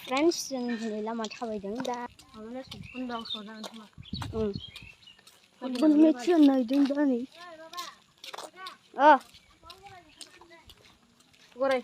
friends जों दिनै लामा थाबायदों दा फुटबल मेच नायदों दा नै गराय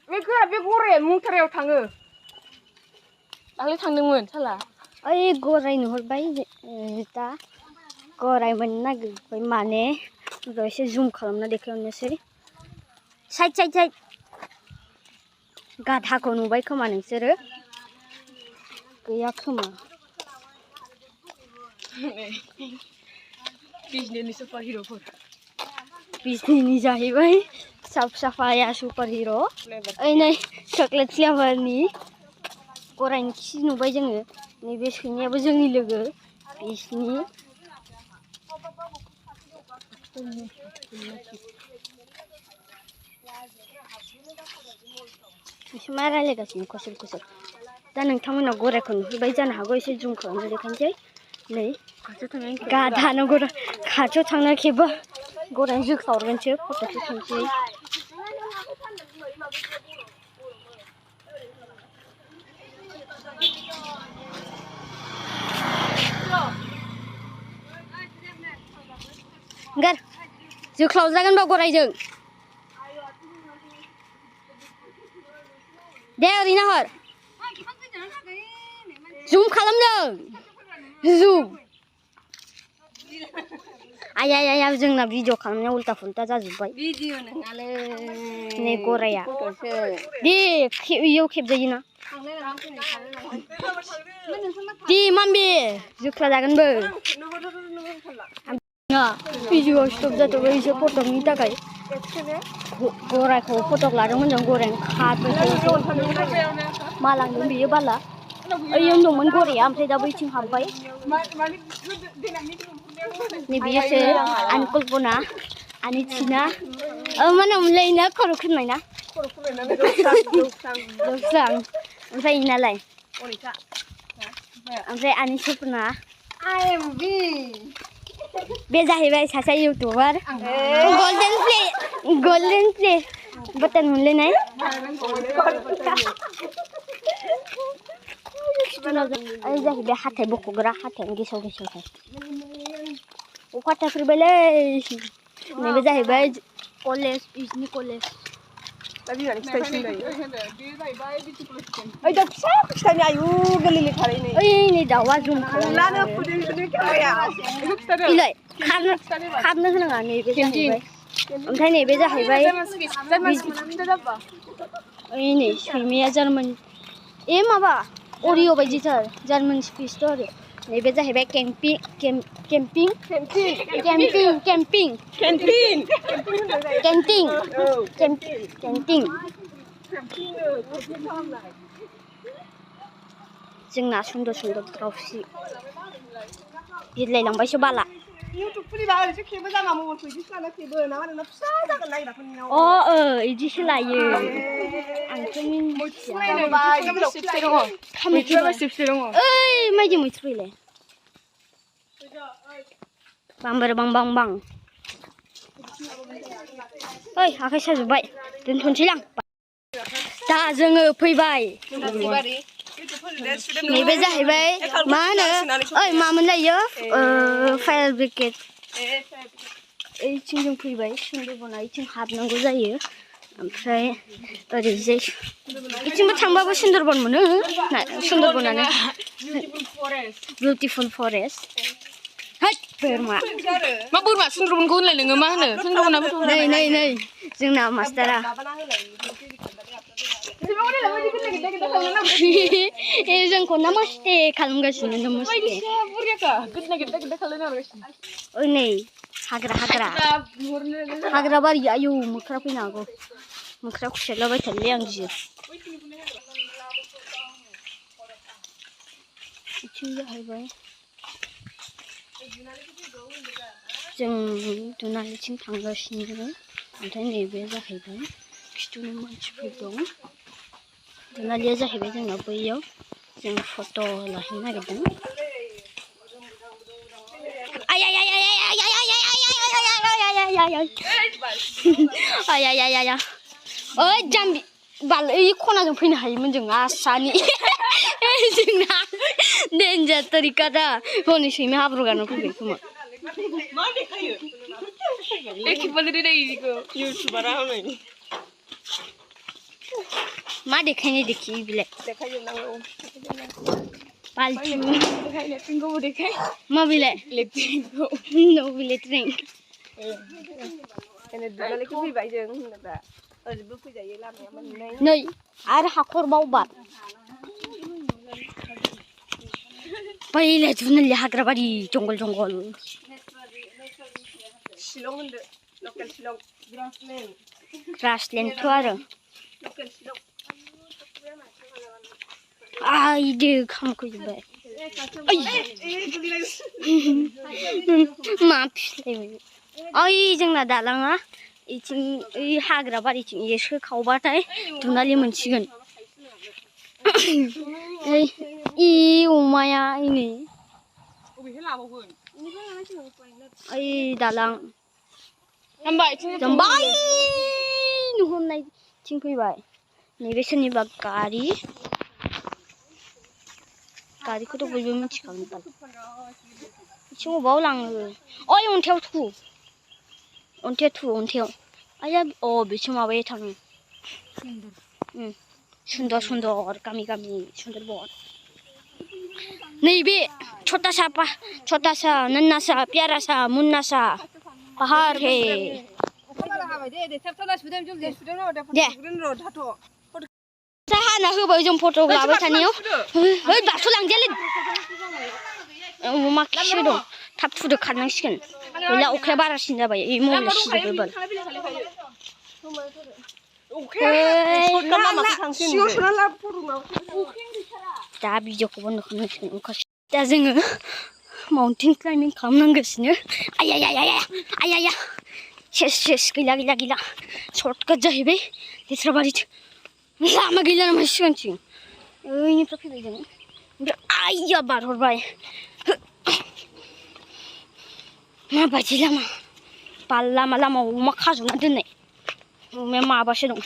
बे गराया मुथारायाव थाङो दाख्लै थांदोंमोन साला ओइ गराय नुहरबाय दा गराय मोननो नागिरबाय माने एसे जुम खालामना देखायहरनोसै साइड गाधाखौ नुबाय खोमा नोंसोरो गैया खोमा बिजनेसनि सुपार हिर'फोर बिजनेसनि जाहैबाय साफाया सुपार हिर' ओइ नै चक्लेट फ्लेभारनि गरायनि खि नुबाय जोङो नैबे सैमायाबो जोंनि लोगो बिसिनि मा रायलायगासिनो खसल दा नोंथांमोनाव गरायखौ नुहैबाय जानो हागौ एसे जुम खालामना देखायनोसै नै गाधानो गराय खाथियाव थांना खेबो गरायनो जोख्लावरगोनसो फट'सो थांसै गार जोख्लावजागोनबा गरायजों दे ओरैनो हर जुम खालामदों जुम आया जोंना भिडिअ खालामनाया उल्टा फुल्टा जाजोब्बाय भिडिअ नङालै नै गराया फट'सो दे इयाव खेबजायोना दे माम्बि जोख्ला जागोनबो भिडिअ स्टप जाथ'बाय एसे फटकनि थाखाय गरायखौ फटक लादोंमोन जों गरायनो खाथ'सो मा लांदों बियो बाला ओइयाव दंमोन गराया ओमफ्राय दा बैथिं हाबबाय नैबेयोसो आनि कल्पना आनि थिना मा होनोमोनलाय ना खर' खोनाय ना जौस्रां ओमफ्राय इनालाय ओमफ्राय आनि सपना बे जाहैबाय सासे इउटुबार गल्डेन प्ले बटन मोनलायनाय ओइ जाहैबाय हाथाय बख'ग्रा हाथायानो गेसाव गेसावथार अखा थाफैबायलै नैबे जाहैबाय कलेज बिजनि कलेज दा बिमानि फिथाइसिन ओइ दा फिसानि आयु गोरलै थारै नै ओइ नै दाउआ जुम खालामनानै इलाय खारनो होनाङा नैबे जाहैबाय ओमफ्राय नैबे जाहैबाय ओइ नै सैमाया जार्मान माबा अरिअ बायदिथार जार्मान स्पिसथ' आरो नैबे जाहैबाय केम्पिं जोंना सुन्दर द्रावसि बिरलायलांबायसो बाला इउटुब खुलिबा ओरैसो खेबो जामा मबाइलखौ इदिसो लाना खेबो ना मा नोंना फिसा जागोन नायग्राफोरनियाव इदिसो लायो आंथ' मिन्थिया ओइ मायदि मैथ्रु इलाय बांबार बां ओइ आखाइ साजोब्बाय दोनथ'नोसैलां दा जोङो फैबाय नैबे जाहैबाय मा होनो ओइ मामोनलायो फायार ब्रिगेड ओइथिं जों फैबाय सुन्दरबना ओइथिं हाबनांगौ जायो ओमफ्राय ओरैजाय इथिंबो थांबाबो सुन्दरबन मोनो सुन्दरबनानो बिउटिफुल फरेस्ट बोरमा मा बोरमा सुन्दरबनखौ होनलाय नोङो मा होनो सुन्दरबनाबोथ' नै जोंना मास्टारा जोंखौ नामास्ते खालामगासिनो नमस्ते ओइ नै हाग्रा बारि आयौ मोख्रा फैनो हागौ मोख्रा खुसेरलाबायथारलै आं गियो बिथिं जाहैबाय जों दुनालिथिं थांगासिनो ओमफ्राय नैबे जाहैबाय खिथुनि मानसिफोर दं दुनालिया जाहैबाय जोंना बैयाव जों फट' लाहैनो नागिरदों ओइ जाम्बि बाल ओइ खनाजों फैनो हायोमोन जों आसानि जोंना डेन्जार तरिका दा हनै सैमा हाब्रु गारना फैबाय खोमा मा देखायो एखेबारे दै इखौ इउटिउबारा हनै मा देखायनो देखि बिलाय देखायजोबनांगौ बाल्थिं लेट्रिनखौबो देखाय मा बिलाय लेट्रिनखौ न' लेट्रिन एने दुगैनायखौ फैबाय जों होनोब्ला ओरैबो फैजायो लामाया मोननै नै आरो हाखर बावबार बैलाय दुनालि हाग्राबारि जंगल जंगल शिलं होनदो लकेल शिलं ग्रासलेण्डथ' आरो लकेल शिलं आइदो खामखोजोब्बाय मा फिस्लायबाय ओइ जोंना दालाङा इथिं ओइ हाग्रा बारिथिं एसो खावबाथाय दुनालि मोनसिगोन इ अमाया नै अबेहाय लाबावगोन ओइ दालां हामबाय जामबाय नुहुरनायथिं फैबाय नैबे सोरनिबा गारिखौथ' बयबो मिथिखागोन बाल बिथिं अबाव लाङो ओइ अन्थायाव आया अ बिथिं माबाया थाङो सुन्दर गामि सुन्दर बर नैबे छोटा सा नन्ना सा प्यारा सा मुन्ना सा पहाड़ है जाहाना होबाय जों फट' लाबाय थानायाव है बासु लांजायालै मा खिसो दं थाब थुदो खारनांसिगोन गैला अखाया बारासिन जाबाय ओइ मबाइला सिजोबो बाल दा भिडिअखौ बन्द खालामनांसिगोन अखा दा जोङो माउन्टेन क्लाइम्बिं खालामनांगासिनो आया सेस गैला सर्टकाट जाहैबाय लेथ्राबारिथिं लामा गैला नामा सिगांथिं ओइनिफ्राय फैबाय जों ओमफ्राय आइया बारहरबाय माबायदि लामा बाल लामा अमा खाजोबना दोननाय अमाया माबासो दं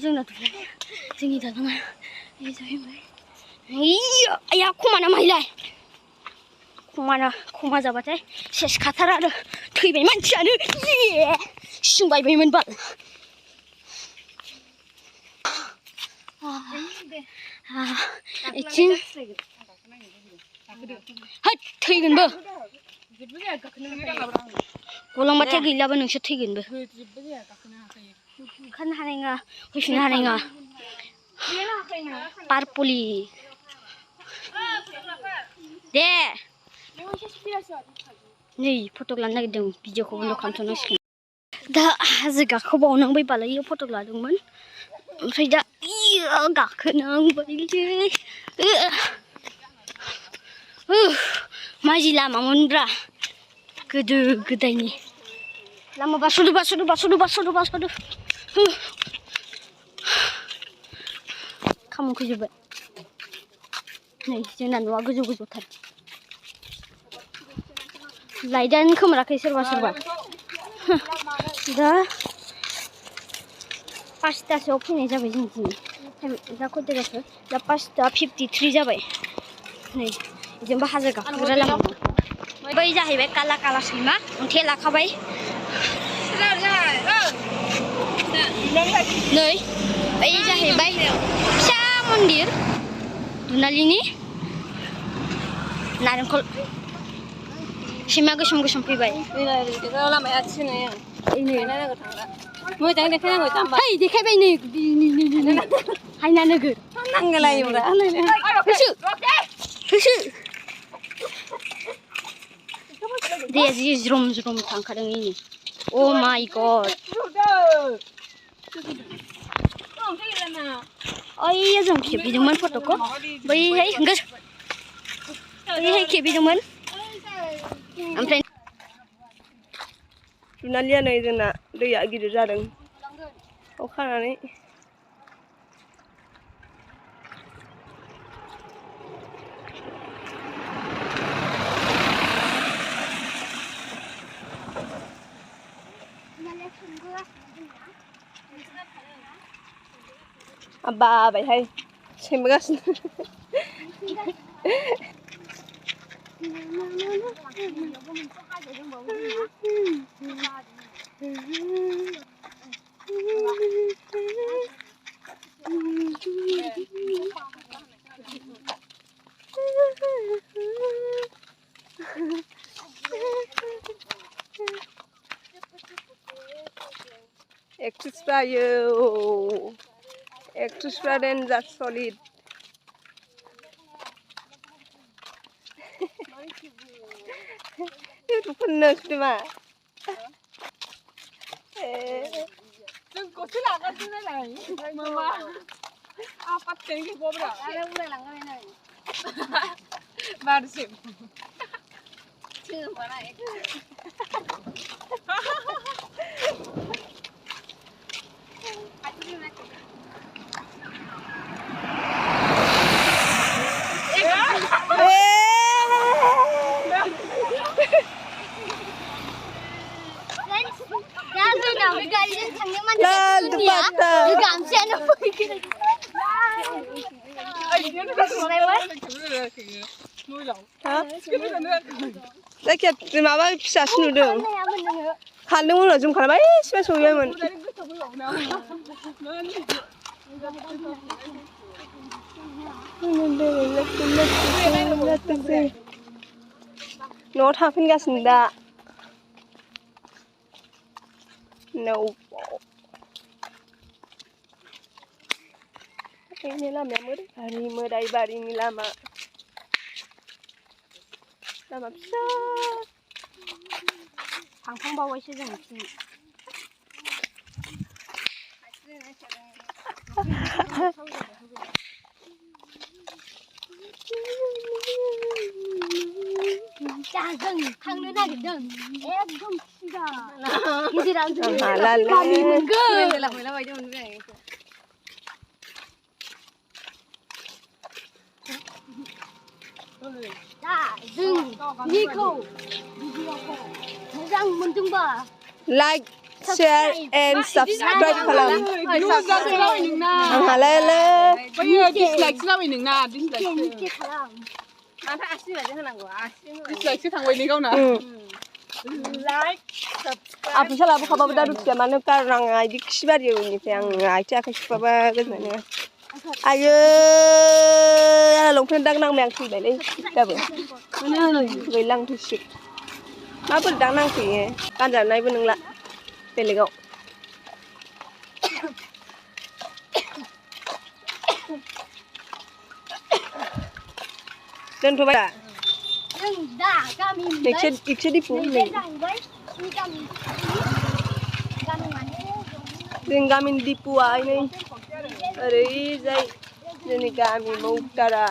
जोंना जोंनि दालाङा जाहैबाय आइया खमाना माइलाय खमा जाबाथाय सेस खाथार आरो थैबाय मानसियानो सिंबायबायमोन बाल थैगोनबो गलांबाथाय गैलाबो नोंसोर थैगोनबो ओंखारनो हानाय नङा फैफिननो हानाय नङा पारपलि दे नै फट' लानो नागिरदों भिडिअखौ बन्द खालामथ'नांसिगोन दा हाजो गाखोबावनांबाय बालायो फट' लादोंमोन ओमफ्राय दा गाखोनांबायलै माजि लामामोनब्रा गोदो गोदायनि लामा बारस'दो खामखोजोब्बाय नै जोंना न'आ गोजौथार लाइटआनो खोमोराखै सोरबा दा 5टासोआव फैनाय जाबाय जों दिनै दा खयथा जाखो दा 5:53 जाबाय नै जोंबो हाजो गाखोग्रा लामा बै जाहैबाय काला सैमा अन्थाइ लाखाबाय नै ओइ जाहैबाय फिसा मन्दिर दुनालिनि नारेंखल सैमा गोसोम फैबाय लामाया मोजां देखायनांगौ जाम्बा है देखायबाय नै हायना नोगोर नांगोलायोब्रा होसो दैया जि ज्रम थांखादों इनि अ माय गड ओइ जों खेबहैदोंमोन फट'खौ बैहाय खेबहैदोंमोन ओमफ्राय दुनालिया नै जोंना दैया गिदिर जादों अखानानै बाबायहाय सेमगासिनो एक्ट्रेसफ्रा डेन्जार सलिड इउटुबफोरनो सुदोमा जोंखौसो लागासिनो नालाय मामा आफाद टेंकी बब्रा आरो उलायलांबाय नै बारसिम जोंबानाय जायखिया माबा फिसासो नुदों खारदों उनाव जुम खालामबाय एसेबां सहैबायमोन न'आव थांफिनगासिनो दा ini लामाया मोदाय बारिनि लामा फिसा थांखांबावबायसो जों जों थांनो नागिरदों एकदम सिदा गिदिराव गामि मोनगोन दा जों निखौ भिडिअखौ मोजां मोनदोंबा लाइक शेयर एन्ड साबस्क्राइब खालाम आंहालाय डिसलाइकसो जाबाय नोंना डिसलाइकसो खालाम माथो आसि बायदि होनांगौ डिसलाइकसो थांबाय नै गावना लाइक साबस्क्राइब फैसा लाबोखाबाबो दा रुटिया मानो गारनाङा इदि खिबारियो बेनिफ्राय आं आथिं आखाइ सुबाबा गोजोनो आयो लंपेन्ट दांनांबाय आं फैबायलै दाबो गैला आं थैसिग माबोरै दांनांफैयो गानजानायबो नंला बेलेगाव दोनथ'बाय जों दा गामि एक्से दिपु जों गामिनि दिपुआ नै ओरैजाय जोंनि गामि मौतारा